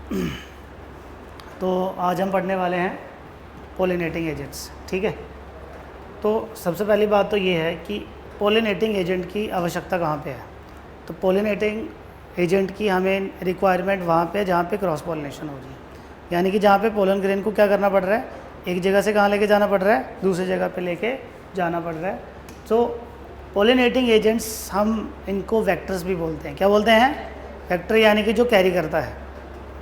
तो आज हम पढ़ने वाले हैं पोलिनेटिंग एजेंट्स, ठीक है। तो सबसे पहली बात तो ये है कि पोलिनेटिंग एजेंट की आवश्यकता कहाँ पे है। तो पोलिनेटिंग एजेंट की हमें रिक्वायरमेंट वहाँ पे जहाँ पे क्रॉस पोलिनेशन हो रही है, यानी कि जहाँ पे पोलन ग्रेन को क्या करना पड़ रहा है, एक जगह से कहाँ लेके जाना पड़ रहा है, दूसरी जगह पे लेके जाना पड़ रहा है। तो पोलिनेटिंग एजेंट्स हम इनको वेक्टर्स भी बोलते हैं। क्या बोलते हैं? वेक्टर, यानी कि जो कैरी करता है।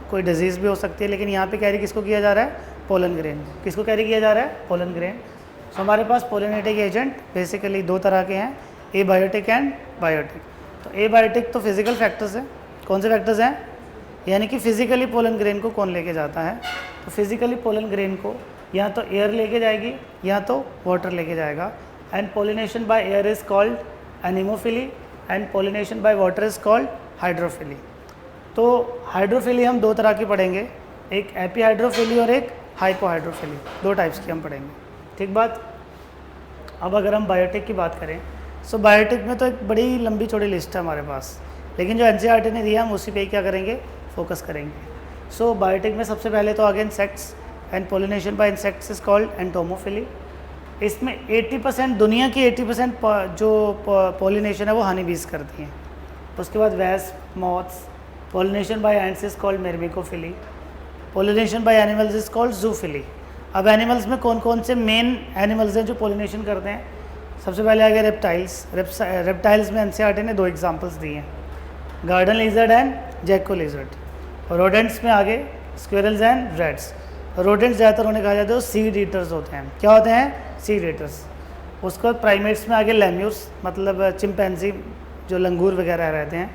कोई डिजीज़ भी हो सकती है, लेकिन यहाँ पे कैरी किसको किया जा रहा है? Pollen grain. किसको कैरी किया जा रहा है? Pollen grain. तो हमारे पास पोलिनेटिंग एजेंट बेसिकली दो तरह के हैं, एबायोटिक एंड बायोटिक। तो एबायोटिक तो फिजिकल फैक्टर्स हैं। कौन से फैक्टर्स हैं? यानी कि फिजिकली पोलन ग्रेन को कौन लेके जाता है। तो फिजिकली पोलन ग्रेन को या तो एयर लेके जाएगी या तो वाटर लेके जाएगा। And pollination by air is called anemophily and pollination by water is called hydrophily. तो हाइड्रोफिली हम दो तरह की पढ़ेंगे, एक एपीहाइड्रोफिली और एक हाइपोहाइड्रोफिली। दो टाइप्स की हम पढ़ेंगे, ठीक बात। अब अगर हम बायोटिक की बात करें, सो बायोटिक में तो एक बड़ी लंबी चौड़ी लिस्ट है हमारे पास, लेकिन जो एनसीईआरटी ने दिया हम उसी पे क्या करेंगे, फोकस करेंगे। सो बायोटिक में सबसे पहले तो आगे insects and pollination bye insects is called entomophily. इसमें 80% दुनिया की 80% जो पोलिनेशन है वो हनी बीज करती हैं। उसके बाद wasp, moths. Pollination by ants is called myrmecophily. Pollination by animals is called zoophily. अब एनिमल्स में कौन कौन से मेन एनिमल्स हैं जो पोलिनेशन करते हैं? सबसे पहले आ गया रेप्टाइल्स। रेप्टाइल्स में एनसीईआरटी ने दो एग्जांपल्स दिए हैं, garden lizard and gecko lizard. Rodents में आगे स्क्विरल्स एंड रैट्स। रोडेंट्स ज़्यादातर उन्हें कहा जाता है सीड ईटर्स होते हैं। क्या होते हैं? Seed eaters. उसके बाद प्राइमेट्स में आगे लेम्यूर्स, मतलब चिंपैंजी जो लंगूर वगैरह रहते हैं,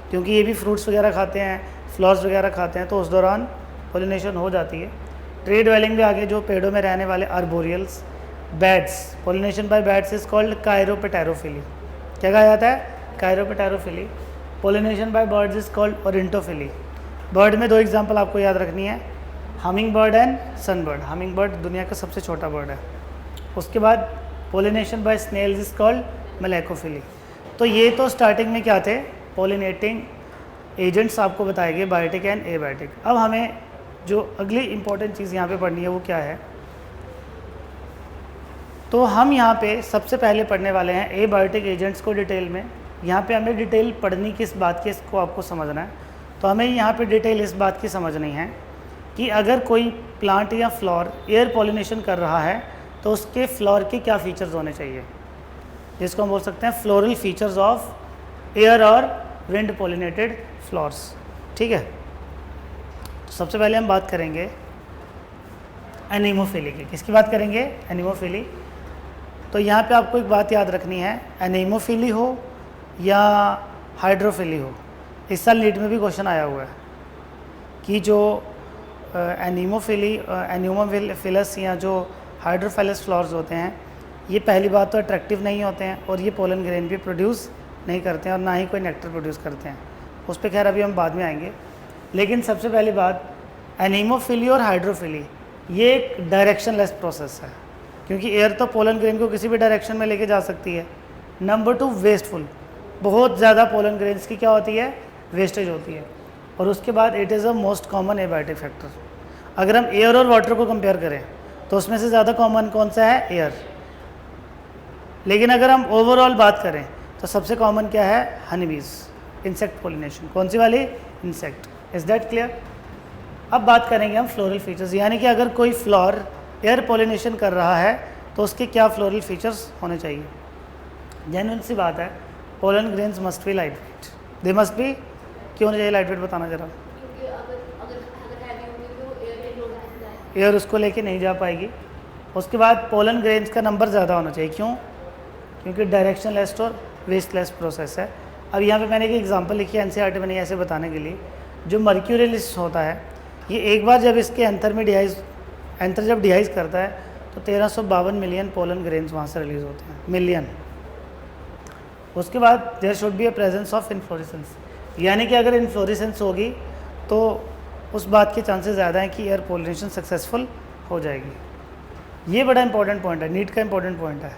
क्योंकि ये भी फ्रूट्स वगैरह खाते हैं, फ्लावर्स वगैरह खाते हैं, तो उस दौरान पोलिनेशन हो जाती है। ट्री ड्वेलिंग में आगे जो पेड़ों में रहने वाले arboreals. Bats, pollination by bats is called chiropterophily. क्या कहा जाता है? Chiropterophily. Pollination by birds is called ornithophily. Bird में दो एग्जांपल आपको याद रखनी है, hummingbird and sunbird. Hummingbird दुनिया का सबसे छोटा बर्ड है। उसके बाद pollination by snails is called malacophily. तो ये तो स्टार्टिंग में क्या थे, पोलिनेटिंग एजेंट्स आपको बताए गए, बायोटिक एंड एबायोटिक। अब हमें जो अगली इंपॉर्टेंट चीज़ यहाँ पे पढ़नी है वो क्या है, तो हम यहाँ पे सबसे पहले पढ़ने वाले हैं एबायोटिक एजेंट्स को डिटेल में। यहाँ पे हमें डिटेल पढ़नी किस बात की, इसको आपको समझना है। तो हमें यहाँ पे डिटेल इस बात की समझनी है कि अगर कोई प्लांट या फ्लावर एयर पोलिनेशन कर रहा है तो उसके फ्लावर के क्या फीचर्स होने चाहिए, जिसको हम बोल सकते हैं फ्लोरल फीचर्स ऑफ एयर और विंड पोलिनेटेड फ्लावर्स, ठीक है। तो सबसे पहले हम बात करेंगे एनीमोफिली की। किसकी बात करेंगे? एनीमोफिली। तो यहाँ पे आपको एक बात याद रखनी है, एनीमोफिली हो या हाइड्रोफिली हो, इस साल नीट में भी क्वेश्चन आया हुआ है कि जो एनीमोफिली, एनीमोफिलस या जो हाइड्रोफिलस फ्लावर्स होते हैं, ये पहली बात तो अट्रैक्टिव नहीं होते हैं और ये पोलन ग्रेन भी प्रोड्यूस नहीं करते हैं और ना ही कोई नेक्टर प्रोड्यूस करते हैं। उस पर खैर अभी हम बाद में आएंगे। लेकिन सबसे पहली बात, एनीमोफिली और हाइड्रोफिली ये एक डायरेक्शनलेस प्रोसेस है, क्योंकि एयर तो पोलन ग्रेन को किसी भी डायरेक्शन में लेके जा सकती है। Number 2, wasteful. बहुत ज़्यादा पोलन ग्रेन्स की क्या होती है? वेस्टेज होती है। और उसके बाद it is a most common abiotic factor. अगर हम एयर और वाटर को कंपेयर करें तो उसमें से ज़्यादा कॉमन कौन सा है? एयर। लेकिन अगर हम ओवरऑल बात करें तो सबसे कॉमन क्या है? Honeybees, insect pollination. कौन सी वाली? इंसेक्ट। Is that clear? अब बात करेंगे हम फ्लोरल फीचर्स, यानी कि अगर कोई फ्लावर एयर पोलिनेशन कर रहा है तो उसके क्या फ्लोरल फीचर्स होने चाहिए। जेन्युइन सी बात है, pollen grains must be light weight. They must be, क्यों होना चाहिए लाइट वेट, बताना जरा। एयर उसको लेके नहीं जा पाएगी। उसके बाद पोलन ग्रेन्स का नंबर ज़्यादा होना चाहिए। क्यों? क्योंकि डायरेक्शन लेस और वेस्ट लेस प्रोसेस है। अब यहाँ पे मैंने एक एग्जांपल लिखी है एनसीईआरटी में, ऐसे बताने के लिए, जो मर्क्यूरियलिस होता है, ये एक बार जब इसके एंथर में एंथर जब डिहाइज करता है तो 1352 मिलियन पोलन ग्रेन्स वहाँ से रिलीज होते हैं, मिलियन। उसके बाद there should be a presence of inflorescence, यानी कि अगर इन्फ्लोरेसेंस होगी तो उस बात के चांसेस ज़्यादा हैं कि एयर पोलिनेशन सक्सेसफुल हो जाएगी। ये बड़ा इंपॉर्टेंट पॉइंट है, नीट का इंपॉर्टेंट पॉइंट है।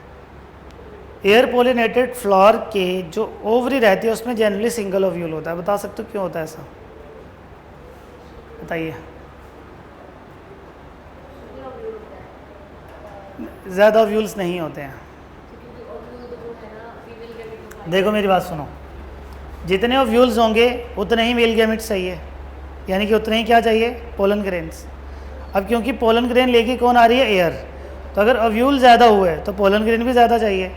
एयर पोलिनेटेड फ्लावर के जो ओवरी रहती है उसमें जनरली सिंगल ओव्यूल होता है। बता सकते हो क्यों होता है ऐसा? बताइए। ज़्यादा ओव्यूल्स नहीं होते हैं। देखो मेरी बात सुनो, जितने ओव्यूल्स होंगे उतने ही मेल गैमेट्स चाहिए, यानी कि उतने ही क्या चाहिए, पोलन ग्रेन्स। अब क्योंकि पोलन ग्रेन लेके कौन आ रही है, एयर, तो अगर ओव्यूल ज़्यादा हुए तो पोलन ग्रेन भी ज़्यादा चाहिए।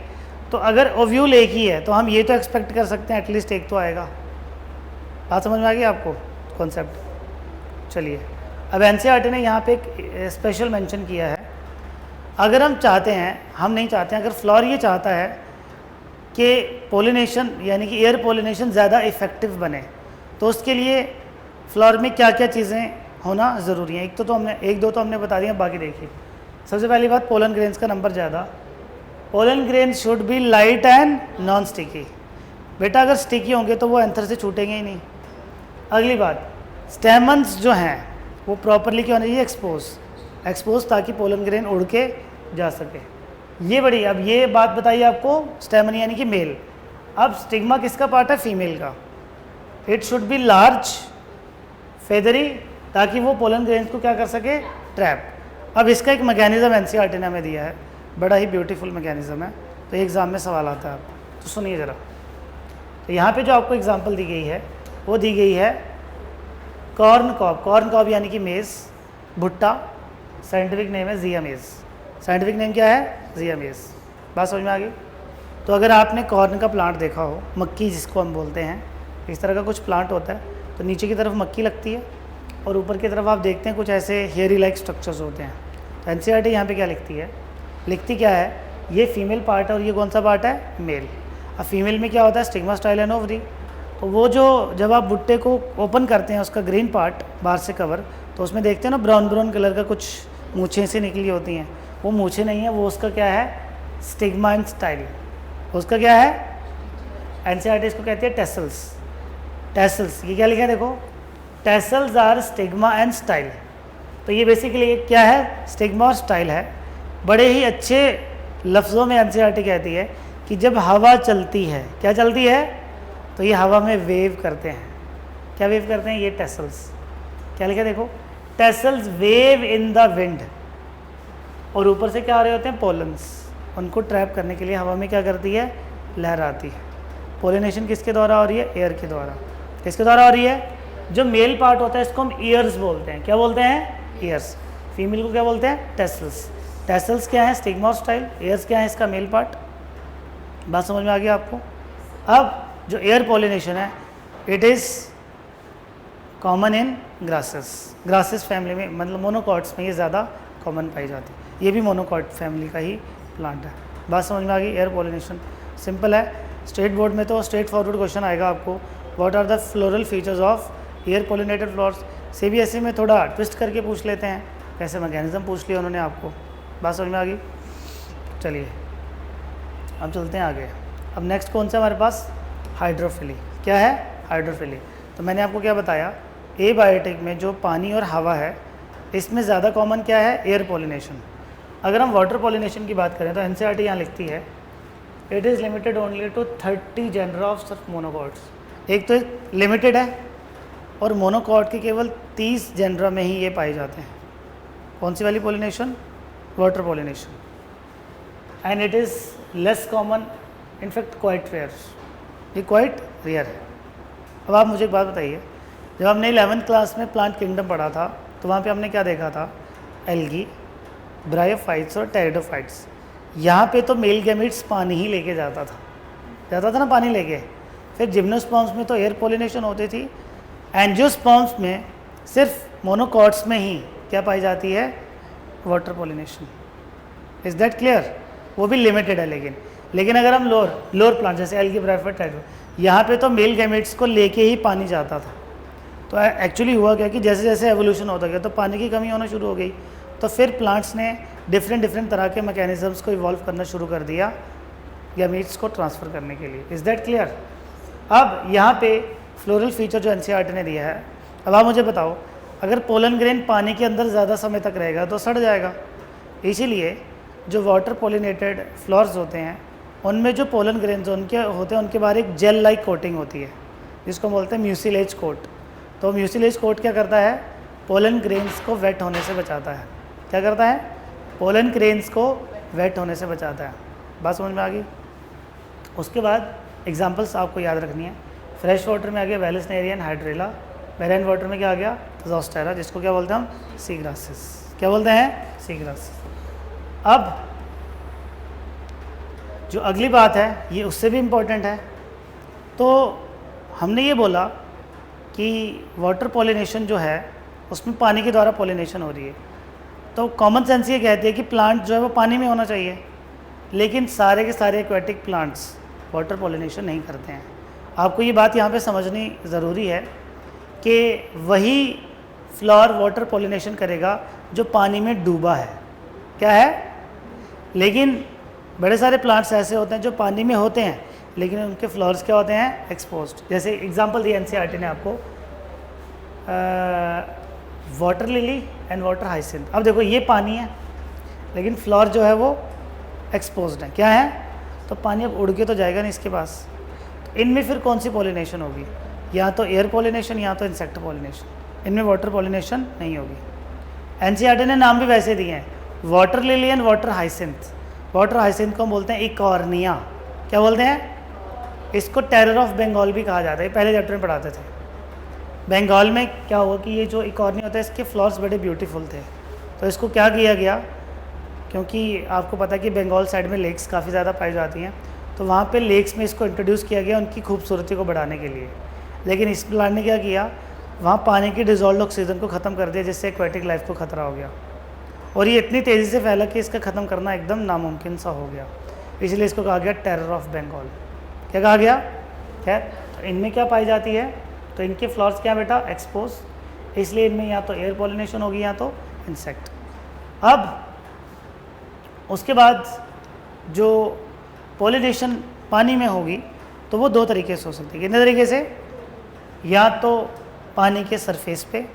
तो अगर ओव्यूल एक ही है तो हम ये तो एक्सपेक्ट कर सकते हैं एटलीस्ट एक तो आएगा। बात समझ में आ गई आपको कॉन्सेप्ट। चलिए, अब एनसीईआरटी ने यहाँ पे एक स्पेशल मेंशन किया है, अगर हम चाहते हैं, हम नहीं चाहते हैं, अगर फ्लोर ये चाहता है कि पोलिनेशन यानी कि एयर पोलिनेशन ज़्यादा इफ़ेक्टिव बने, तो उसके लिए फ्लोर में क्या क्या चीज़ें होना ज़रूरी है। एक दो तो हमने बता दिया, बाकी देखिए। सबसे पहली बात, पोलन ग्रेन्स का नंबर ज़्यादा। Pollen grains should be light and non sticky. बेटा अगर स्टिकी होंगे तो वो एंथर से छूटेंगे ही नहीं। अगली बात, स्टेमन्स जो हैं वो प्रॉपरली क्या होना चाहिए, एक्सपोज, ताकि पोलन ग्रेन उड़ के जा सके। ये बड़ी, अब ये बात बताइए आपको, स्टेमन यानी कि मेल। अब स्टिग्मा किसका पार्ट है, फीमेल का। It should be large, feathery, ताकि वो पोलन ग्रेन्स को क्या कर सके, ट्रैप। अब इसका एक मैकेनिज्म एनसीईआरटी ने हमें दिया है, बड़ा ही ब्यूटीफुल मैकेनिज्म है, तो एग्ज़ाम में सवाल आता है आप तो सुनिए ज़रा। तो यहाँ पे जो आपको एग्जांपल दी गई है वो दी गई है कॉर्न कॉब यानी कि मेज़, भुट्टा, साइंटिफिक नेम है जिया मेज़। साइंटिफिक नेम क्या है, जिया मेज़। बात समझ में आ गई। तो अगर आपने कॉर्न का प्लांट देखा हो, मक्की जिसको हम बोलते हैं, इस तरह का कुछ प्लांट होता है, तो नीचे की तरफ मक्की लगती है और ऊपर की तरफ आप देखते हैं कुछ ऐसे हेयरी लाइक स्ट्रक्चर्स होते हैं। तो एनसीईआरटी यहाँ पे क्या लिखती क्या है, ये फीमेल पार्ट है और ये कौन सा पार्ट है, मेल। अब फीमेल में क्या होता है, स्टिग्मा, स्टाइल एंड ओवरी। तो वो जो जब आप भुट्टे को ओपन करते हैं, उसका ग्रीन पार्ट बाहर से कवर, तो उसमें देखते हैं ना ब्राउन कलर का कुछ मूछें से निकली होती हैं। वो मूछें नहीं है, वो उसका क्या है, स्टिग्मा एंड स्टाइल। उसका क्या है, एनसीईआरटी इसको कहती है टेसल्स। ये क्या लिखा है देखो, tassels are stigma and style. तो ये बेसिकली क्या है, स्टिग्मा और स्टाइल है। बड़े ही अच्छे लफ्ज़ों में एनसीईआरटी कहती है कि जब हवा चलती है, क्या चलती है, तो ये हवा में वेव करते हैं। क्या वेव करते हैं, ये टेसल्स। क्या लिखा देखो, tassels wave in the wind. और ऊपर से क्या आ रहे होते हैं, पोलन्स, उनको ट्रैप करने के लिए हवा में क्या करती है, लहराती है। पोलिनेशन किसके द्वारा हो रही है, एयर के द्वारा। किसके द्वारा हो रही है, जो मेल पार्ट होता है इसको हम ईयर्स बोलते हैं। क्या बोलते हैं, ईयर्स। फीमेल को क्या बोलते हैं, टेसल्स। टेसल्स क्या है, स्टिग्मा और स्टाइल। एयर्स क्या है, इसका मेल पार्ट। बात समझ में आ गई आपको। अब जो एयर पोलिनेशन है, it is common in grasses family में, मतलब मोनोकॉट्स में ये ज़्यादा कॉमन पाई जाती है। ये भी मोनोकॉट फैमिली का ही प्लांट है। बात समझ में आ गई। एयर पोलिनेशन सिंपल है। स्टेट बोर्ड में तो स्ट्रेट फॉरवर्ड क्वेश्चन आएगा आपको, what are the floral features of air pollinated flowers. CBSE में थोड़ा ट्विस्ट करके पूछ लेते हैं, कैसे मैकेनिज्म पूछ लिया उन्होंने आपको। बात समझ में आ गई। चलिए अब चलते हैं आगे। अब नेक्स्ट कौन सा हमारे पास, हाइड्रोफिली। क्या है, हाइड्रोफिली। तो मैंने आपको क्या बताया, एबायोटिक में जो पानी और हवा है, इसमें ज़्यादा कॉमन क्या है, एयर पोलिनेशन। अगर हम वाटर पोलिनेशन की बात करें तो एनसीईआरटी यहाँ लिखती है, it is limited only to 30 genera of monocots. एक तो लिमिटेड है और मोनोकॉट के केवल 30 जेनर में ही ये पाए जाते हैं। कौन सी वाली pollination, water pollination. And it is less common, in fact quite rare. ये क्वाइट रेयर है। अब आप मुझे एक बात बताइए, जब हमने 11th क्लास में प्लांट किंगडम पढ़ा था तो वहाँ पे हमने क्या देखा था, एल्गी, ब्रायोफाइट्स और टेरिडोफाइट्स। यहाँ पे तो मेल गैमेट्स पानी ही लेके जाता था ना पानी लेके। फिर जिम्नोस्पर्म्स में तो एयर पोलिनेशन होती थी, एंजियोस्पर्म्स में सिर्फ मोनोकॉट्स में ही क्या पाई जाती है, water pollination. Is that clear. वो भी लिमिटेड है, लेकिन अगर हम लोअर प्लांट जैसे एल्गी, ब्रायोफाइट, टेरिडो, यहाँ पे तो मेल गैमेट्स को लेके ही पानी जाता था। तो एक्चुअली हुआ क्या कि जैसे जैसे एवोल्यूशन होता गया तो पानी की कमी होना शुरू हो गई, तो फिर प्लांट्स ने डिफरेंट तरह के मैकेनिज़म्स को इवॉल्व करना शुरू कर दिया गैमेट्स को ट्रांसफ़र करने के लिए। Is that clear. अब यहाँ पे फ्लोरल फीचर जो एनसीईआरटी ने दिया है, अब आप मुझे बताओ, अगर पोलन ग्रेन पानी के अंदर ज़्यादा समय तक रहेगा तो सड़ जाएगा। इसीलिए जो वाटर पोलिनेटेड फ्लावर्स होते हैं उनमें जो पोलन ग्रेन्स उनके होते हैं, उनके बाहर एक जेल लाइक कोटिंग होती है जिसको बोलते हैं म्यूसिलेज कोट। तो म्यूसिलेज कोट क्या करता है, पोलन ग्रेन्स को वेट होने से बचाता है। क्या करता है? पोलन ग्रेन्स को वेट होने से बचाता है। बात समझ में आ गई? उसके बाद एग्जांपल्स आपको याद रखनी है। फ्रेश वाटर में आ गया Vallisneria and hydrilla. Marine water में क्या आ गया? ज़ोस्टेरा, जिसको क्या बोलते हैं हम? सी ग्रासेस। क्या बोलते हैं? सी ग्रासेस। अब जो अगली बात है ये उससे भी इम्पोर्टेंट है। तो हमने ये बोला कि वाटर पॉलिनेशन जो है उसमें पानी के द्वारा पॉलिनेशन हो रही है। तो कॉमन सेंस ये कहती है कि प्लांट जो है वो पानी में होना चाहिए, लेकिन सारे के सारे एक्वेटिक प्लांट्स वाटर पॉलिनेशन नहीं करते हैं। आपको ये बात यहाँ पे समझनी ज़रूरी है कि वही फ्लावर वाटर पॉलिनेशन करेगा जो पानी में डूबा है। क्या है? लेकिन बड़े सारे प्लांट्स ऐसे होते हैं जो पानी में होते हैं लेकिन उनके फ्लावर्स क्या होते हैं? एक्सपोज्ड। जैसे एग्जांपल दिया एनसीईआरटी ने आपको, water lily and water hyacinth. अब देखो ये पानी है लेकिन फ्लावर जो है वो एक्सपोज्ड है। क्या है? तो पानी अब उड़ के तो जाएगा नहीं इसके पास। तो इनमें फिर कौन सी पॉलिनेशन होगी? या तो एयर पॉलिनेशन या तो इंसेक्ट पॉलिनेशन। इनमें वाटर पॉलिनेशन नहीं होगी। एनसीईआरटी ने नाम भी वैसे दिए हैं, water lily and water hyacinth. Water hyacinth को हम बोलते हैं इकॉर्निया। क्या बोलते हैं? इसको टेरर ऑफ बंगाल भी कहा जाता है। पहले चैप्टर में पढ़ाते थे। बंगाल में क्या हुआ कि ये जो इकॉर्निया होता है इसके फ्लावर्स बड़े ब्यूटीफुल थे, तो इसको क्या किया गया, क्योंकि आपको पता है कि बंगाल साइड में लेक्स काफ़ी ज़्यादा पाई जाती हैं, तो वहाँ पे लेक्स में इसको इंट्रोड्यूस किया गया उनकी खूबसूरती को बढ़ाने के लिए। लेकिन इस प्लांट ने क्या किया, वहाँ पानी की डिजॉल्व ऑक्सीजन को ख़त्म कर दिया, जिससे एक्वेटिक लाइफ को खतरा हो गया। और ये इतनी तेज़ी से फैला कि इसका ख़त्म करना एकदम नामुमकिन सा हो गया। इसलिए इसको कहा गया टेरर ऑफ बंगाल। क्या कहा गया? खैर, तो इनमें क्या पाई जाती है? तो इनके फ्लावर्स क्या बेटा? एक्सपोज। इसलिए इनमें या तो एयर पॉलिनेशन होगी या तो इंसेक्ट। अब उसके बाद जो पॉलिनेशन पानी में होगी तो वो दो तरीके से हो सकती है। कितने तरीके से? या तो पानी के सरफेस पे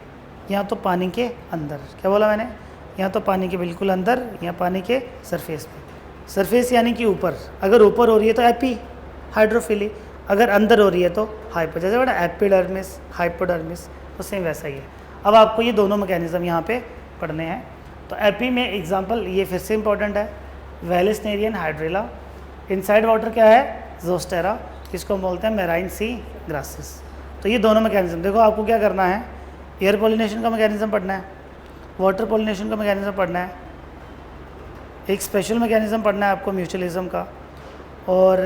या तो पानी के अंदर। क्या बोला मैंने? या तो पानी के बिल्कुल अंदर या पानी के सरफेस पे। सरफेस यानी कि ऊपर। अगर ऊपर हो रही है तो एपी हाइड्रोफिली, अगर अंदर हो रही है तो हाइपो। जैसे बेटा एपिडर्मिस, हाइपोडर्मिस, तो सेम वैसा ही है। अब आपको ये दोनों मैकेनिज्म यहाँ पे पढ़ने हैं। तो एपी में एग्जांपल ये फिर से इंपॉर्टेंट है, वेलिसनेरियन हाइड्रेला। इनसाइड वाटर क्या है? ज़ोस्टेरा, इसको हम बोलते हैं मेराइन सी ग्रासेस। तो ये दोनों मैकेनिज्म देखो, आपको क्या करना है, एयर पॉलिनेशन का मैकेनिज्म पढ़ना है, वाटर पॉलिनेशन का मैकेनिज्म पढ़ना है, एक स्पेशल मैकेनिज्म पढ़ना है आपको म्यूचुअलिज्म का, और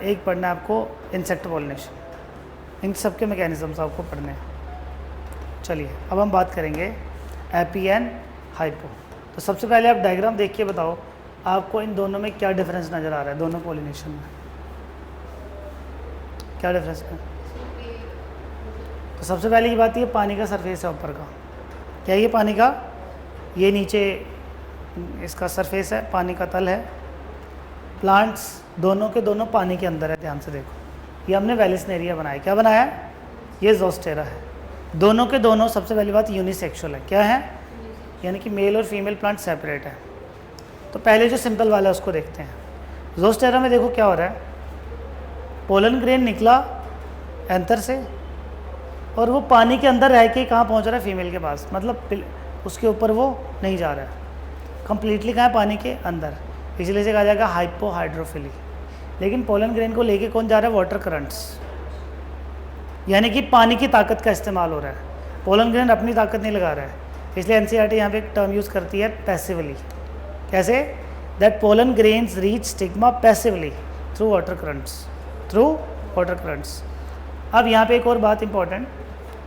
एक पढ़ना है आपको इंसेक्ट पॉलिनेशन। इन सब के मैकेनिज्म्स आपको पढ़ने हैं। चलिए अब हम बात करेंगे एपी एंड हाइपो। तो सबसे पहले आप डायग्राम देख के बताओ आपको इन दोनों में क्या डिफरेंस नज़र आ रहा है, दोनों पॉलिनेशन में क्या डिफरेंस है? तो सबसे पहले की बात ये पानी का सरफेस है ऊपर का। क्या ये पानी का? ये नीचे इसका सरफेस है, पानी का तल है। प्लांट्स दोनों के दोनों पानी के अंदर है। ध्यान से देखो, ये हमने वेलिसनेरिया बनाया। क्या बनाया है? ये ज़ोस्टेरा है। दोनों के दोनों सबसे पहली बात यूनिसेक्सुअल है। क्या है? यानी कि मेल और फीमेल प्लांट सेपरेट है। तो पहले जो सिंपल वाला है उसको देखते हैं। ज़ोस्टेरा में देखो क्या हो रहा है, पोलन ग्रेन निकला एंथर से और वो पानी के अंदर रह के कहाँ पहुँच रहा है? फीमेल के पास। मतलब उसके ऊपर वो नहीं जा रहा है, कंप्लीटली कहाँ है? पानी के अंदर। इसलिए से कहा जाएगा हाइपो हाइड्रोफिली। लेकिन पोलन ग्रेन को लेके कौन जा रहा है? वाटर करंट्स, यानी कि पानी की ताकत का इस्तेमाल हो रहा है। पोलन ग्रेन अपनी ताकत नहीं लगा रहा है। इसलिए एनसीईआरटी यहाँ पे एक टर्म यूज़ करती है पैसिवली। कैसे? That pollen grains reach stigma passively through water currents, through water currents. अब यहाँ पे एक और बात इंपॉर्टेंट,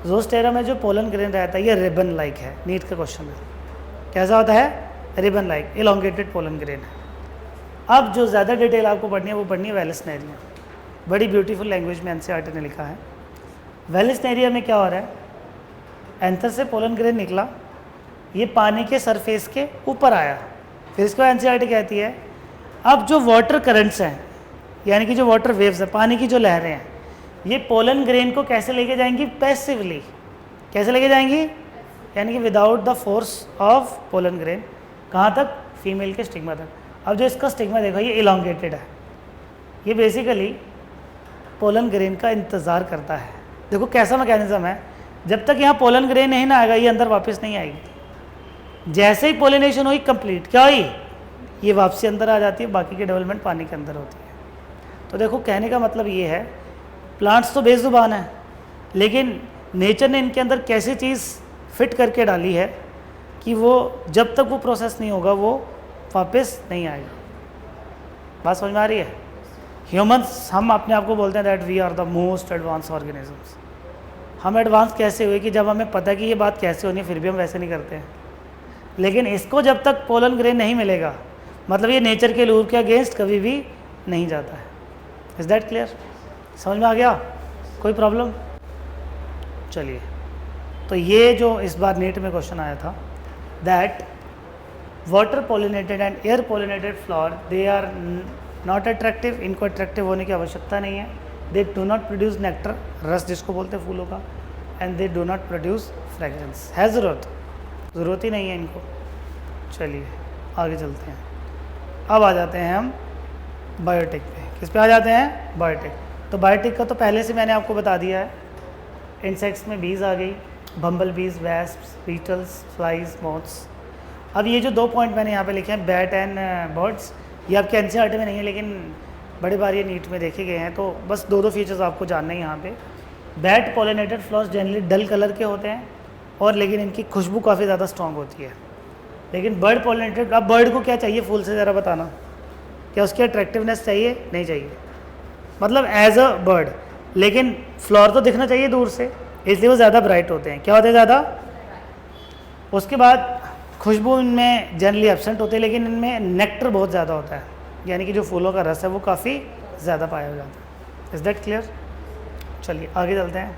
ज़ोस्टेरा में जो पोलन ग्रेन रहता है ये रिबन लाइक है। नीट का क्वेश्चन है, कैसा होता है? Ribbon like, elongated pollen grain है। अब जो ज़्यादा डिटेल आपको पढ़नी है वो पढ़नी है वेलिसनेरिया। बड़ी ब्यूटीफुल लैंग्वेज में एनसीईआरटी ने लिखा है। वेलिसनेरिया में क्या हो रहा है, एंथर से पोलन ग्रेन निकला, ये पानी के सरफेस के ऊपर आया, फिर इसको एनसीईआरटी कहती है अब जो वाटर करंट्स हैं, यानी कि जो वाटर वेव्स हैं, पानी की जो लहरें हैं, ये पोलन ग्रेन को कैसे लेके जाएंगी? पैसिवली। कैसे लेके जाएंगी? यानी कि without the force of pollen grain. कहाँ तक? फीमेल के स्टिग्मा तक। अब जो इसका स्टिग्मा देखो ये इलोंगेटेड है, ये बेसिकली पोलन ग्रेन का इंतज़ार करता है। देखो कैसा मैकेनिज्म है, जब तक यहाँ पोलन ग्रेन नहीं ना आएगा ये अंदर वापस नहीं आएगी। जैसे ही पोलिनेशन हुई कंप्लीट, क्या हुई, ये वापसी अंदर आ जाती है, बाकी की डेवलपमेंट पानी के अंदर होती है। तो देखो कहने का मतलब ये है, प्लांट्स तो बेजुबान है, लेकिन नेचर ने इनके अंदर कैसी चीज़ फिट करके डाली है कि वो जब तक वो प्रोसेस नहीं होगा वो वापस नहीं आएगा। बात समझ में आ रही है? ह्यूमंस, हम अपने आप को बोलते हैं that we are the most advance organisms. हम एडवांस कैसे हुए कि जब हमें पता कि ये बात कैसे होनी है फिर भी हम वैसे नहीं करते हैं। लेकिन इसको जब तक पोलन ग्रेन नहीं मिलेगा, मतलब ये नेचर के रूल के अगेंस्ट कभी भी नहीं जाता है। Is that clear? समझ में आ गया? कोई प्रॉब्लम? चलिए, तो ये जो इस बार नीट में क्वेश्चन आया था that water pollinated and air pollinated flower they are not attractive, इनको अट्रैक्टिव होने की आवश्यकता नहीं है। They do not produce nectar, रस जिसको बोलते हैं फूलों का, and they do not produce fragrance. है ज़रूरत ही नहीं है इनको। चलिए आगे चलते हैं। अब आ जाते हैं हम बायोटिक पे। किस पे आ जाते हैं? बायोटिक। तो बायोटिक का तो पहले से मैंने आपको बता दिया है। इंसेक्ट्स में बीज आ गई, बम्बल बीज, वेस्प्स, बीटल्स, फ्लाइज, मोथ्स। अब ये जो 2 पॉइंट मैंने यहाँ पे लिखे हैं, बैट एंड बर्ड्स, ये आपके एनसीईआरटी में नहीं है लेकिन बड़े बार ये नीट में देखे गए हैं। तो बस 2 फीचर्स आपको जानने हैं यहाँ पे। बैट पॉलिनेटेड फ्लावर्स जनरली डल कलर के होते हैं और लेकिन इनकी खुशबू काफ़ी ज़्यादा स्ट्रॉन्ग होती है। लेकिन बर्ड पॉलिनेटेड, अब बर्ड को क्या चाहिए फूल से, ज़रा बताना, क्या उसकी अट्रैक्टिवनेस चाहिए? नहीं चाहिए, मतलब एज अ बर्ड। लेकिन फ्लावर तो दिखना चाहिए दूर से, इसलिए वो ज़्यादा ब्राइट होते हैं। क्या होते हैं? ज़्यादा। उसके बाद खुशबू इनमें जनरली एब्सेंट होती है, लेकिन इनमें नेक्टर बहुत ज़्यादा होता है, यानी कि जो फूलों का रस है वो काफ़ी ज़्यादा पाया जाता है। Is that clear? चलिए आगे चलते हैं।